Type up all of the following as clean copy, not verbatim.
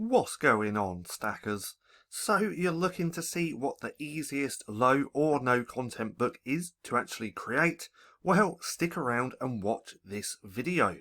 What's going on, stackers? So you're looking to see what the easiest low or no content book is to actually create? Well, stick around and watch this video.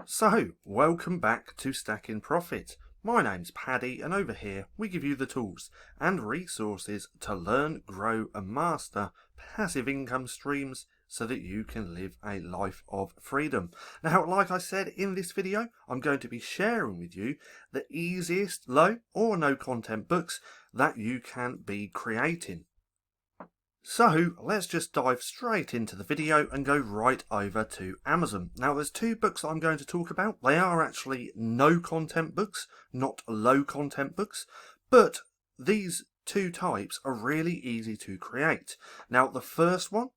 So, welcome back to StackinProfit. My name's Paddy, and over here we give you the tools and resources to learn, grow and master passive income streams so that you can live a life of freedom. Now, like I said in this video, I'm going to be sharing with you the easiest low or no content books that you can be creating. So let's just dive straight into the video and go right over to Amazon. Now there's two books that I'm going to talk about. They are actually no content books, not low content books, but these two types are really easy to create. Now the first one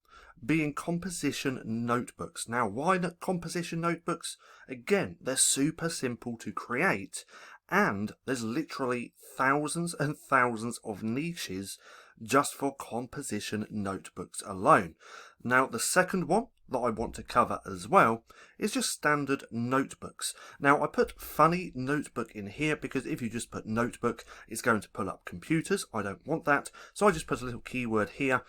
being composition notebooks. Now why not composition notebooks? Again, they're super simple to create and there's literally thousands and thousands of niches just for composition notebooks alone. Now the second one that I want to cover as well is just standard notebooks. Now I put funny notebook in here because if you just put notebook, it's going to pull up computers. I don't want that, so I just put a little keyword here,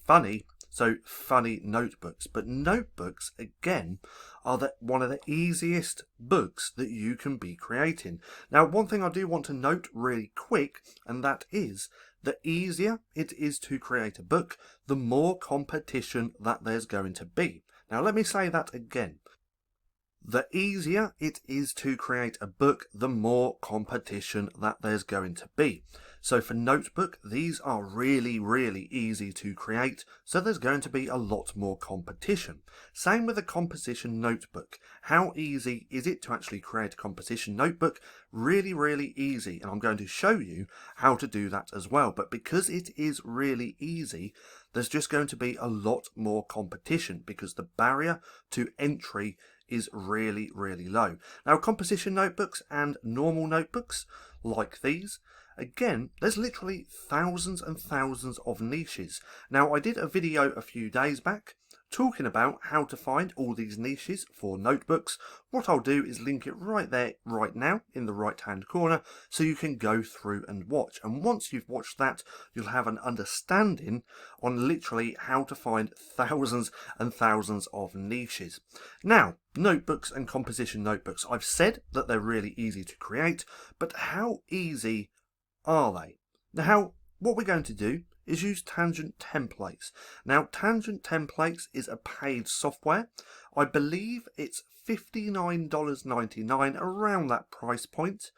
funny. So funny notebooks. But notebooks, again, are one of the easiest books that you can be creating. Now, one thing I do want to note really quick, and that is the easier it is to create a book, the more competition that there's going to be. Now, let me say that again. The easier it is to create a book, the more competition that there's going to be. So for notebook, these are really, really easy to create, so there's going to be a lot more competition. Same with a composition notebook. How easy is it to actually create a composition notebook? Really, really easy, and I'm going to show you how to do that as well. But because it is really easy, there's just going to be a lot more competition because the barrier to entry is really, really low. Now, composition notebooks and normal notebooks like these, again, there's literally thousands and thousands of niches. Now, I did a video a few days back talking about how to find all these niches for notebooks. What I'll do is link it right there, right now, in the right hand corner, so you can go through and watch. And once you've watched that, you'll have an understanding on literally how to find thousands and thousands of niches. Now, notebooks and composition notebooks. I've said that they're really easy to create, but how easy are they? Now, what we're going to do is use TangentTemplates. Now, TangentTemplates is a paid software. I believe it's $59.99, around that price point.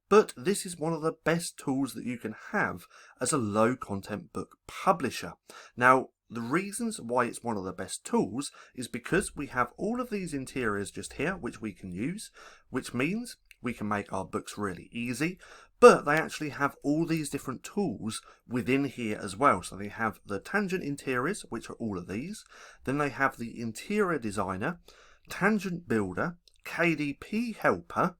But this is one of the best tools that you can have as a low content book publisher. Now, the reasons why it's one of the best tools is because we have all of these interiors just here, which we can use, which means we can make our books really easy, but they actually have all these different tools within here as well. So they have the tangent interiors, which are all of these. Then they have the interior designer, tangent builder, KDP helper,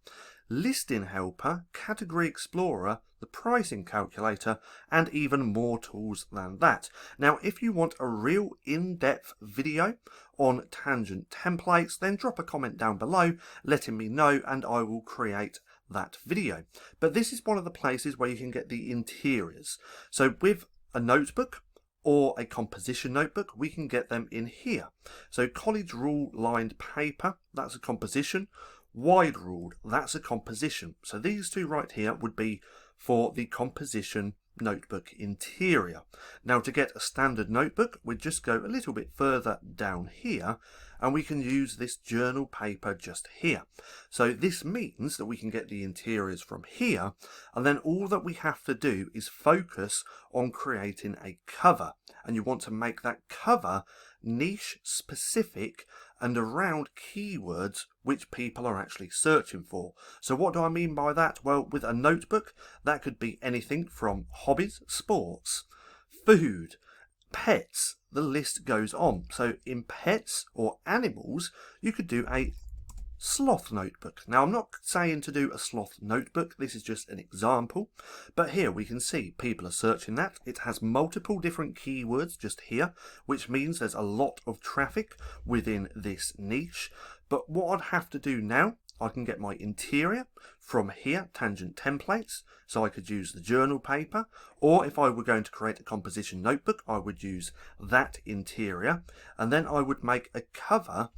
listing helper, category explorer, the pricing calculator, and even more tools than that. Now, if you want a real in-depth video on TangentTemplates, then drop a comment down below letting me know and I will create that video. But this is one of the places where you can get the interiors. So with a notebook or a composition notebook, we can get them in here. So college rule lined paper, that's a composition. Wide ruled, that's a composition. So these two right here would be for the composition notebook interior. Now, to get a standard notebook, we just go a little bit further down here and we can use this journal paper just here. So this means that we can get the interiors from here, and then all that we have to do is focus on creating a cover, and you want to make that cover niche specific and around keywords which people are actually searching for. So what do I mean by that? Well, with a notebook, that could be anything from hobbies, sports, food, pets, the list goes on. So in pets or animals, you could do a sloth notebook. Now I'm not saying to do a sloth notebook, this is just an example, but here we can see people are searching that. It has multiple different keywords just here, which means there's a lot of traffic within this niche. But what I'd have to do now, I can get my interior from here, TangentTemplates, so I could use the journal paper, or if I were going to create a composition notebook, I would use that interior, and then I would make a cover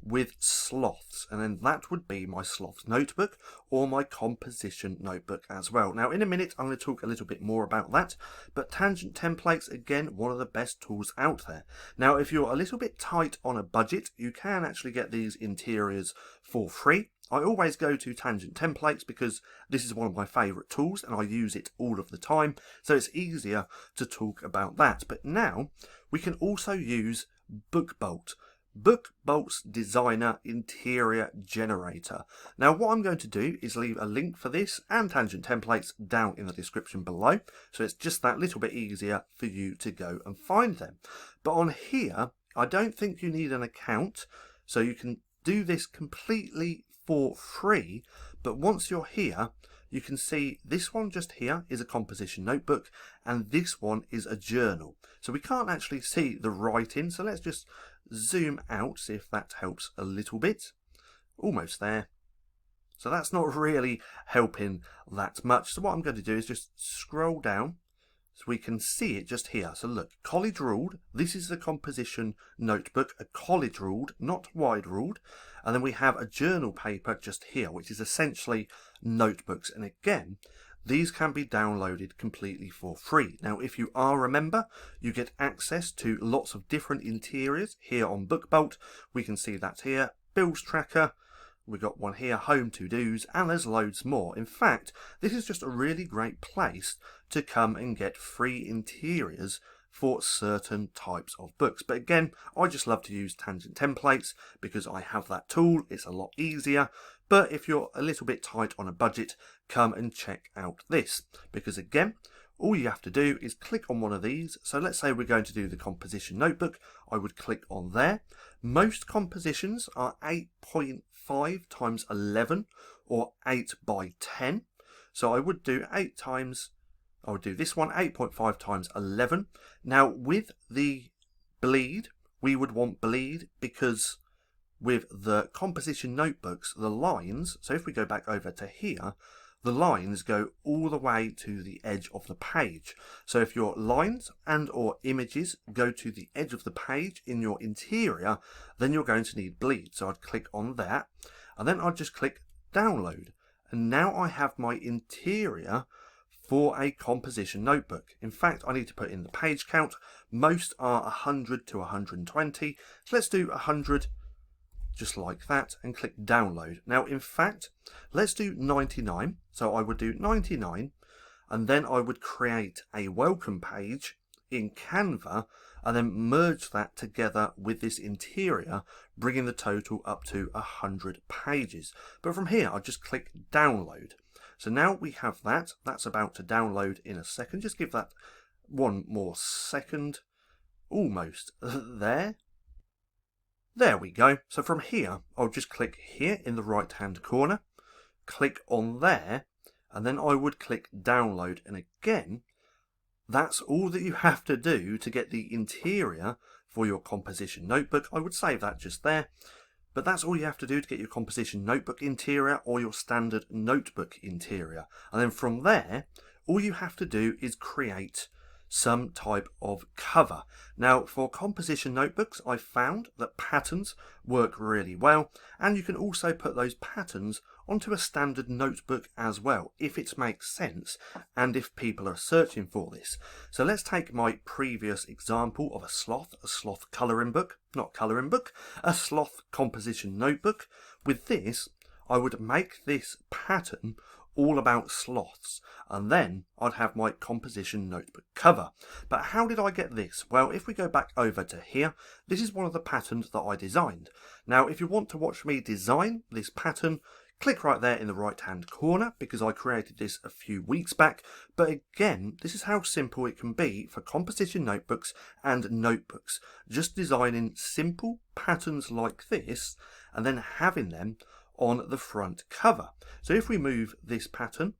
with sloths, and then that would be my sloth notebook or my composition notebook as well. Now in a minute I'm going to talk a little bit more about that, but TangentTemplates, again, one of the best tools out there. Now if you're a little bit tight on a budget, you can actually get these interiors for free. I always go to TangentTemplates because this is one of my favourite tools and I use it all of the time, so it's easier to talk about that. But now we can also use BookBolt. BookBolt's Designer Interior Generator. Now what I'm going to do is leave a link for this and TangentTemplates down in the description below, so it's just that little bit easier for you to go and find them. But on here, I don't think you need an account, so you can do this completely for free. But once you're here, you can see this one just here is a composition notebook and this one is a journal. So we can't actually see the writing, so let's just zoom out, see if that helps a little bit. Almost there. So that's not really helping that much. So what I'm going to do is just scroll down so we can see it just here. So look, college ruled, this is the composition notebook, a college ruled, not wide ruled. And then we have a journal paper just here, which is essentially notebooks. And again, these can be downloaded completely for free. Now, if you are a member, you get access to lots of different interiors here on BookBolt. We can see that here, bills tracker. We've got one here, home to-dos, and there's loads more. In fact, this is just a really great place to come and get free interiors for certain types of books. But again, I just love to use TangentTemplates because I have that tool. It's a lot easier. But if you're a little bit tight on a budget, come and check out this. Because again, all you have to do is click on one of these. So let's say we're going to do the composition notebook. I would click on there. Most compositions are 8.5 times 11 or 8 by 10. So I would do I would do this one, 8.5 times 11. Now with the bleed, we would want bleed because with the composition notebooks, the lines, so if we go back over to here, the lines go all the way to the edge of the page. So if your lines and or images go to the edge of the page in your interior, then you're going to need bleed. So I'd click on that and then I'd just click download. And now I have my interior for a composition notebook. In fact, I need to put in the page count. Most are 100 to 120. So let's do 100 just like that and click download. Now in fact, let's do 99. So I would do 99 and then I would create a welcome page in Canva and then merge that together with this interior, bringing the total up to 100 pages. But from here, I just click download. So now we have that. That's about to download in a second. Just give that one more second. Almost there. There we go. So from here, I'll just click here in the right hand corner, click on there, and then I would click download. And again, that's all that you have to do to get the interior for your composition notebook. I would save that just there. But that's all you have to do to get your composition notebook interior or your standard notebook interior. And then from there, all you have to do is create some type of cover. Now for composition notebooks, I found that patterns work really well, and you can also put those patterns onto a standard notebook as well, if it makes sense and if people are searching for this. So let's take my previous example of a sloth colouring book, a sloth composition notebook. With this, I would make this pattern all about sloths, and then I'd have my composition notebook cover. But how did I get this? Well, if we go back over to here, this is one of the patterns that I designed. Now, if you want to watch me design this pattern, click right there in the right hand corner because I created this a few weeks back. But again, this is how simple it can be for composition notebooks and notebooks. Just designing simple patterns like this and then having them on the front cover. So if we move this pattern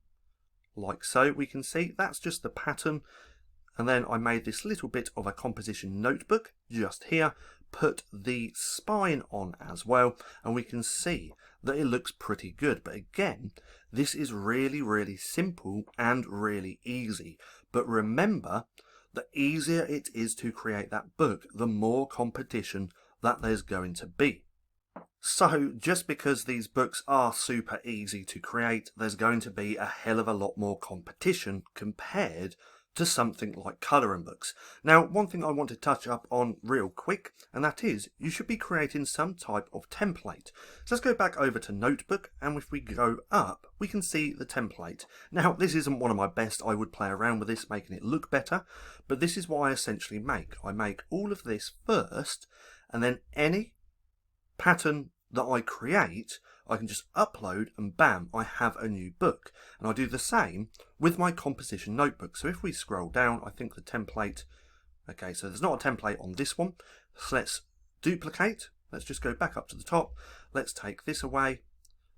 like so, we can see that's just the pattern. And then I made this little bit of a composition notebook just here, put the spine on as well, and we can see that it looks pretty good. But again, this is really simple and really easy. But remember, the easier it is to create that book, the more competition that there's going to be. So just because these books are super easy to create, there's going to be a hell of a lot more competition compared to something like colouring books. Now, one thing I want to touch up on real quick, and that is you should be creating some type of template. So let's go back over to Notebook, and if we go up, we can see the template. Now, this isn't one of my best. I would play around with this, making it look better, but this is what I essentially make. I make all of this first, and then any pattern that I create, I can just upload and bam, I have a new book. And I do the same with my composition notebook. So if we scroll down, I think the template, okay, so there's not a template on this one. So let's duplicate. Let's just go back up to the top. Let's take this away.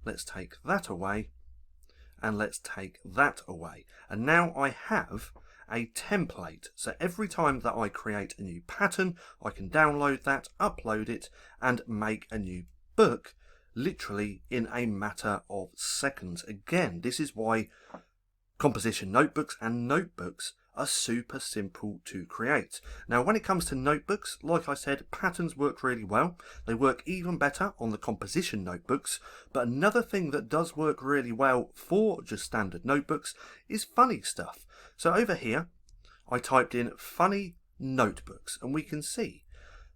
Let's take that away. And let's take that away. And now I have a template. So every time that I create a new pattern, I can download that, upload it, and make a new book literally in a matter of seconds. Again, this is why composition notebooks and notebooks are super simple to create. Now, when it comes to notebooks, like I said, patterns work really well. They work even better on the composition notebooks. But another thing that does work really well for just standard notebooks is funny stuff. So over here, I typed in funny notebooks, and we can see,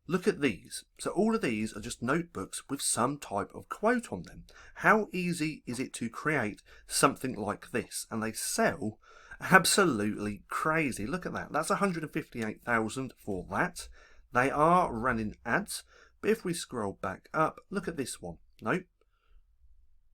look at these. So all of these are just notebooks with some type of quote on them. How easy is it to create something like this? And they sell absolutely crazy. Look at that. That's 158,000 for that. They are running ads. But if we scroll back up, look at this one. Nope.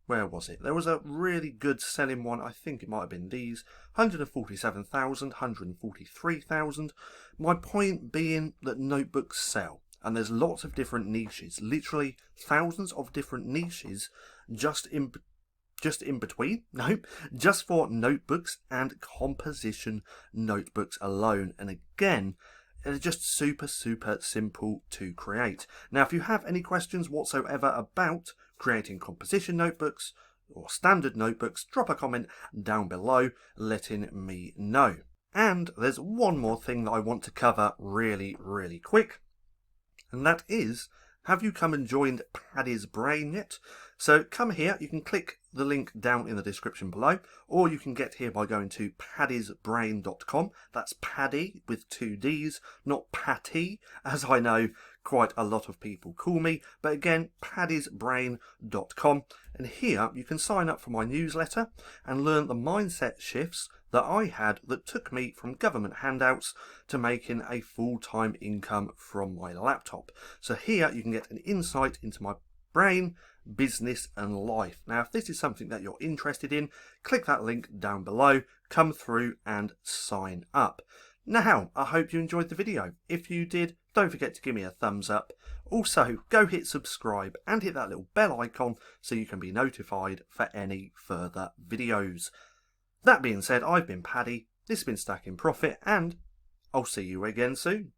Where was it? There was a really good selling one. I think it might have been these. 147,000, 143,000. My point being that notebooks sell. And there's lots of different niches. Literally thousands of different niches just in between. No, just for notebooks and composition notebooks alone. And again, they're just super simple to create. Now, if you have any questions whatsoever about creating composition notebooks or standard notebooks, drop a comment down below letting me know. And there's one more thing that I want to cover really quick, and that is, have you come and joined Paddy's Brain yet? So come here, you can click the link down in the description below, or you can get here by going to paddysbrain.com. That's Paddy with 2 D's, not Patty, as I know quite a lot of people call me. But again, paddysbrain.com. And here you can sign up for my newsletter and learn the mindset shifts that I had that took me from government handouts to making a full-time income from my laptop. So here you can get an insight into my brain, business and life. Now, if this is something that you're interested in, click that link down below, come through and sign up. Now, I hope you enjoyed the video. If you did, don't forget to give me a thumbs up. Also, go hit subscribe and hit that little bell icon so you can be notified for any further videos. That being said, I've been Paddy, this has been Stacking Profit, and I'll see you again soon.